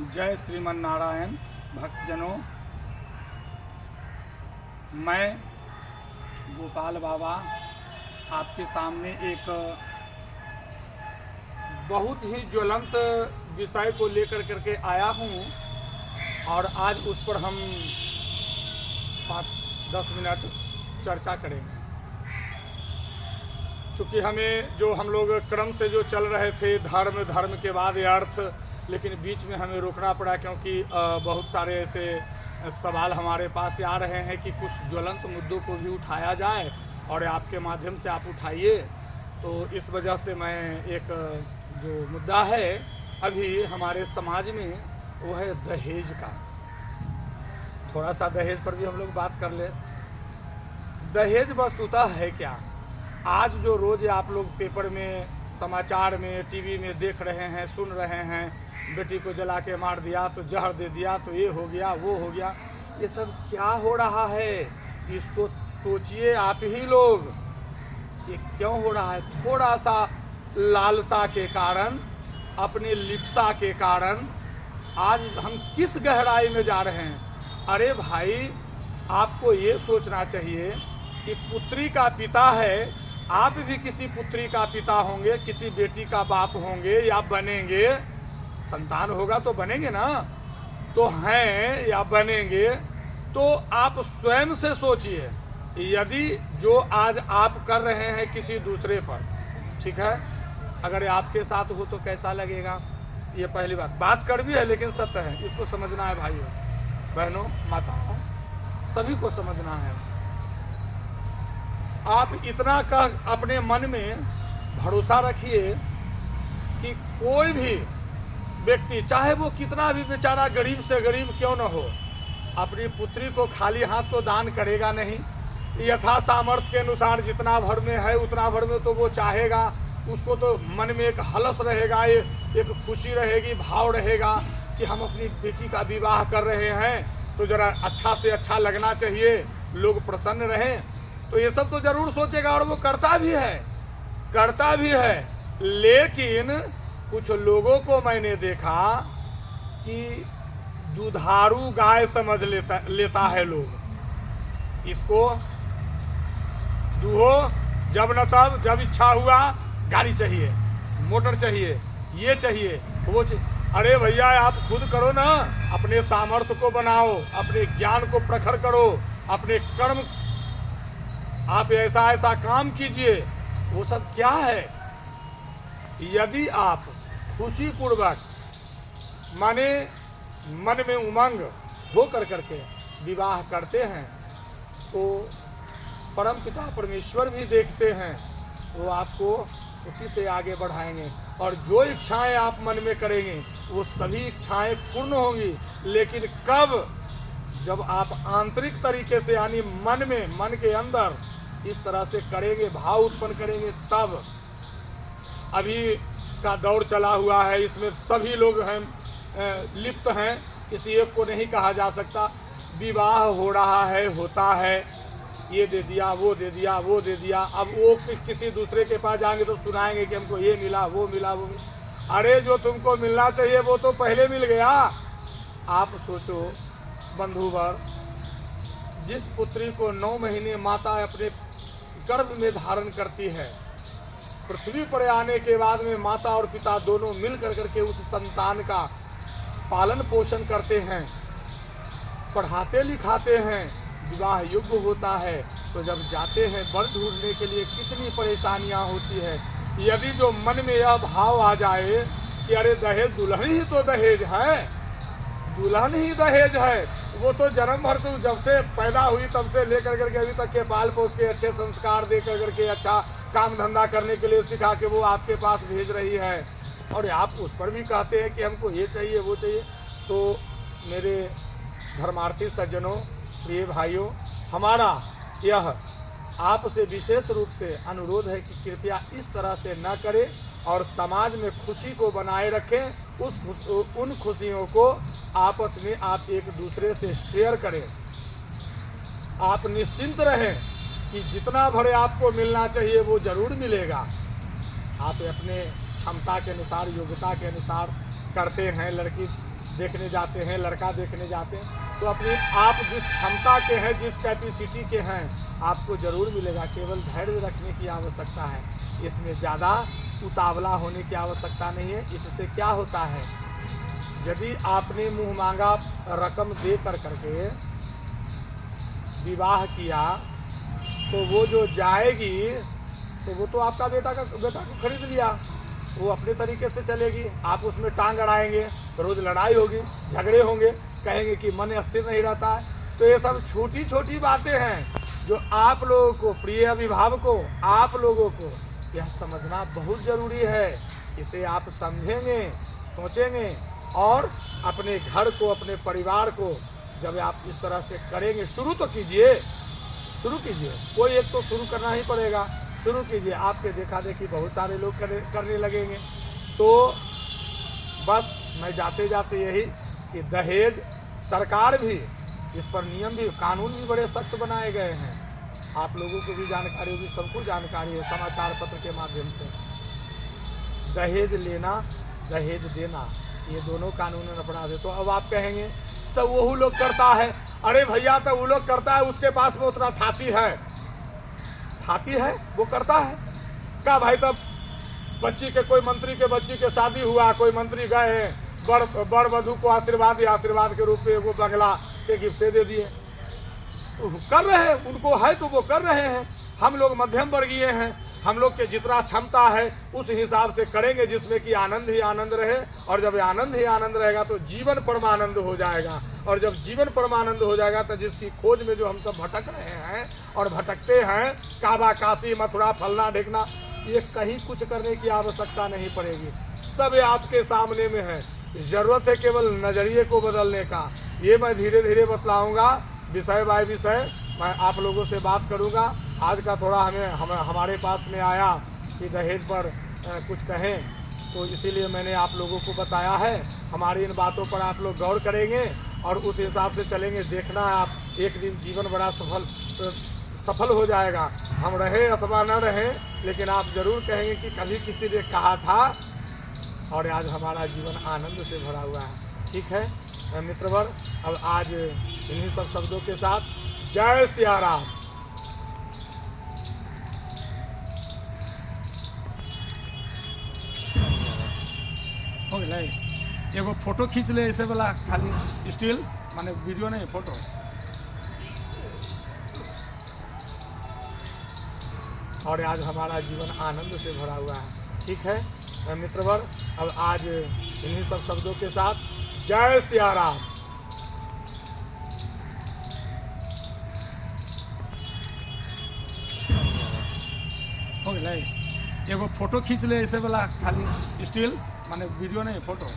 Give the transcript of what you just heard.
जय श्रीमन नारायण भक्तजनों, मैं गोपाल बाबा आपके सामने एक बहुत ही ज्वलंत विषय को लेकर करके आया हूँ और आज उस पर हम 5-10 मिनट चर्चा करेंगे। चूँकि हमें जो हम लोग क्रम से जो चल रहे थे धर्म के बाद अर्थ, लेकिन बीच में हमें रोकना पड़ा क्योंकि बहुत सारे ऐसे सवाल हमारे पास आ रहे हैं कि कुछ ज्वलंत मुद्दों को भी उठाया जाए और आपके माध्यम से आप उठाइए। तो इस वजह से मैं एक जो मुद्दा है अभी हमारे समाज में वो है दहेज का। थोड़ा सा दहेज पर भी हम लोग बात कर ले। दहेज वस्तुतः है क्या? आज जो रोज़ आप लोग पेपर में, समाचार में, टीवी में देख रहे हैं, सुन रहे हैं, बेटी को जला के मार दिया तो जहर दे दिया तो ये हो गया वो हो गया, ये सब क्या हो रहा है? इसको सोचिए आप ही लोग, ये क्यों हो रहा है? थोड़ा सा लालसा के कारण, अपने लिप्सा के कारण आज हम किस गहराई में जा रहे हैं। अरे भाई, आपको ये सोचना चाहिए कि पुत्री का पिता है, आप भी किसी पुत्री का पिता होंगे, किसी बेटी का बाप होंगे या बनेंगे। संतान होगा तो बनेंगे ना, तो हैं या बनेंगे। तो आप स्वयं से सोचिए, यदि जो आज आप कर रहे हैं किसी दूसरे पर, ठीक है, अगर आपके साथ हो तो कैसा लगेगा? ये पहली बात कड़वी है लेकिन सत्य है, इसको समझना है भाइयों बहनों माताओं, सभी को समझना है। आप इतना कह अपने मन में भरोसा रखिए कि कोई भी व्यक्ति, चाहे वो कितना भी बेचारा गरीब से गरीब क्यों न हो, अपनी पुत्री को खाली हाथ तो दान करेगा नहीं। यथा सामर्थ्य के अनुसार जितना भर में है उतना भर में तो वो चाहेगा, उसको तो मन में एक हलस रहेगा, एक खुशी रहेगी, भाव रहेगा कि हम अपनी बेटी का विवाह कर रहे हैं तो जरा अच्छा से अच्छा लगना चाहिए, लोग प्रसन्न रहें। तो ये सब तो जरूर सोचेगा और वो करता भी है। लेकिन कुछ लोगों को मैंने देखा कि दुधारू गाय समझ लेता है लोग इसको। दूहो जब न तब, जब इच्छा हुआ गाड़ी चाहिए, मोटर चाहिए, ये चाहिए, वो चाहिए। अरे भैया, आप खुद करो ना, अपने सामर्थ्य को बनाओ, अपने ज्ञान को प्रखर करो, अपने कर्म, आप ऐसा काम कीजिए। वो सब क्या है? यदि आप खुशी पूर्वक माने मन में उमंग हो करके विवाह करते हैं तो परम पिता परमेश्वर भी देखते हैं, वो आपको उसी से आगे बढ़ाएंगे और जो इच्छाएं आप मन में करेंगे वो सभी इच्छाएं पूर्ण होंगी। लेकिन कब? जब आप आंतरिक तरीके से, यानी मन के अंदर इस तरह से करेंगे, भाव उत्पन्न करेंगे, तब। अभी का दौर चला हुआ है, इसमें सभी लोग हैं, लिप्त हैं, किसी एक को नहीं कहा जा सकता। विवाह हो रहा है, होता है, ये दे दिया, वो दे दिया, वो दे दिया। अब वो किसी दूसरे के पास जाएंगे तो सुनाएंगे कि हमको ये मिला, वो मिला, वो मिला। अरे जो तुमको मिलना चाहिए वो तो पहले मिल गया। आप सोचो बंधुवर, जिस पुत्री को 9 महीने माता अपने गर्भ में धारण करती है, पृथ्वी पर आने के बाद में माता और पिता दोनों मिल करके उस संतान का पालन पोषण करते हैं, पढ़ाते लिखाते हैं, विवाह युग होता है। तो जब जाते हैं वर ढूंढने के लिए कितनी परेशानियां होती है। यदि जो मन में यह भाव आ जाए कि अरे दहेज, दुल्हन ही तो दहेज है, दुल्हन ही दहेज है, वो तो जन्म भर से, जब से पैदा हुई तब से लेकर करके अभी तक के पाल पोस के, अच्छे संस्कार दे करके, अच्छा काम धंधा करने के लिए सिखा के वो आपके पास भेज रही है, और आप उस पर भी कहते हैं कि हमको ये चाहिए वो चाहिए। तो मेरे धर्मार्थी सज्जनों, प्रिय भाइयों, हमारा यह आपसे विशेष रूप से अनुरोध है कि कृपया इस तरह से न करें और समाज में खुशी को बनाए रखें। उन खुशियों को आपस में आप एक दूसरे से शेयर करें। आप निश्चिंत रहें कि जितना भरे आपको मिलना चाहिए वो जरूर मिलेगा। आप अपने क्षमता के अनुसार, योग्यता के अनुसार करते हैं, लड़की देखने जाते हैं, लड़का देखने जाते हैं, तो अपने आप जिस क्षमता के हैं, जिस कैपेसिटी के हैं, आपको ज़रूर मिलेगा। केवल धैर्य रखने की आवश्यकता है, इसमें ज़्यादा उतावला होने की आवश्यकता नहीं है। इससे क्या होता है, यदि आपने मुँह मांगा रकम दे करके विवाह किया, तो वो जो जाएगी तो वो तो आपका बेटा को खरीद लिया, वो अपने तरीके से चलेगी, आप उसमें टांग अड़ाएंगे तो रोज़ लड़ाई होगी, झगड़े होंगे, कहेंगे कि मन स्थिर नहीं रहता है। तो ये सब छोटी छोटी बातें हैं जो आप लोगों को, प्रिय अभिभावकों, आप लोगों को यह समझना बहुत ज़रूरी है। इसे आप समझेंगे, सोचेंगे और अपने घर को, अपने परिवार को जब आप इस तरह से करेंगे, शुरू तो कीजिए, शुरू कीजिए, कोई एक तो शुरू करना ही पड़ेगा, शुरू कीजिए। आपके देखा देखी बहुत सारे लोग करने लगेंगे। तो बस मैं जाते जाते यही कि दहेज, सरकार भी इस पर नियम भी, कानून भी बड़े सख्त बनाए गए हैं। आप लोगों को भी जानकारी होगी, सबको जानकारी है समाचार पत्र के माध्यम से। दहेज लेना, दहेज देना, ये दोनों कानूनन अपराध है। तो अब आप कहेंगे तो वो लोग करता है, अरे भैया तो वो लोग करता है, उसके पास में उतना थाती है, वो करता है क्या भाई? तब बच्ची के, कोई मंत्री के बच्ची के शादी हुआ, कोई मंत्री गए, बड़ वधू को आशीर्वाद के रूप में वो बंगला के गिफ्ट दे दिए, कर रहे हैं, उनको है तो वो कर रहे हैं। हम लोग मध्यम वर्गीय हैं, हम लोग के जितना क्षमता है उस हिसाब से करेंगे जिसमें कि आनंद ही आनंद रहे। और जब आनंद ही आनंद रहेगा तो जीवन परमानंद हो जाएगा। और जब जीवन परमानंद हो जाएगा तो जिसकी खोज में जो हम सब भटक रहे हैं और भटकते हैं, काबा, काशी, मथुरा, फलना ढेकना, ये कहीं कुछ करने की आवश्यकता नहीं पड़ेगी, सब आपके सामने में है। ज़रूरत है केवल नज़रिए को बदलने का। ये मैं धीरे धीरे बतलाऊँगा, विषय बाय विषय मैं आप लोगों से बात करूँगा। आज का थोड़ा हमारे पास में आया कि दहेज पर कुछ कहें, तो इसीलिए मैंने आप लोगों को बताया है। हमारी इन बातों पर आप लोग गौर करेंगे और उस हिसाब से चलेंगे। देखना है आप, एक दिन जीवन बड़ा सफल हो जाएगा। हम रहे अथवा न रहे, लेकिन आप ज़रूर कहेंगे कि कभी किसी ने कहा था, और आज हमारा जीवन आनंद से भरा हुआ है। ठीक है मित्रवर, अब आज इन्हीं सब शब्दों के साथ जय सिया राम। हो गए, एगो फोटो खींच ले ऐसे वाला, खाली स्टिल, माने वीडियो नहीं, फोटो। और आज हमारा जीवन आनंद से भरा हुआ है। ठीक है मित्रवर, अब आज इन्हीं सब शब्दों के साथ जय सिया राम। हो गए, एगो फोटो खींच ले ऐसे वाला, खाली स्टिल, माने वीडियो नहीं, फोटो।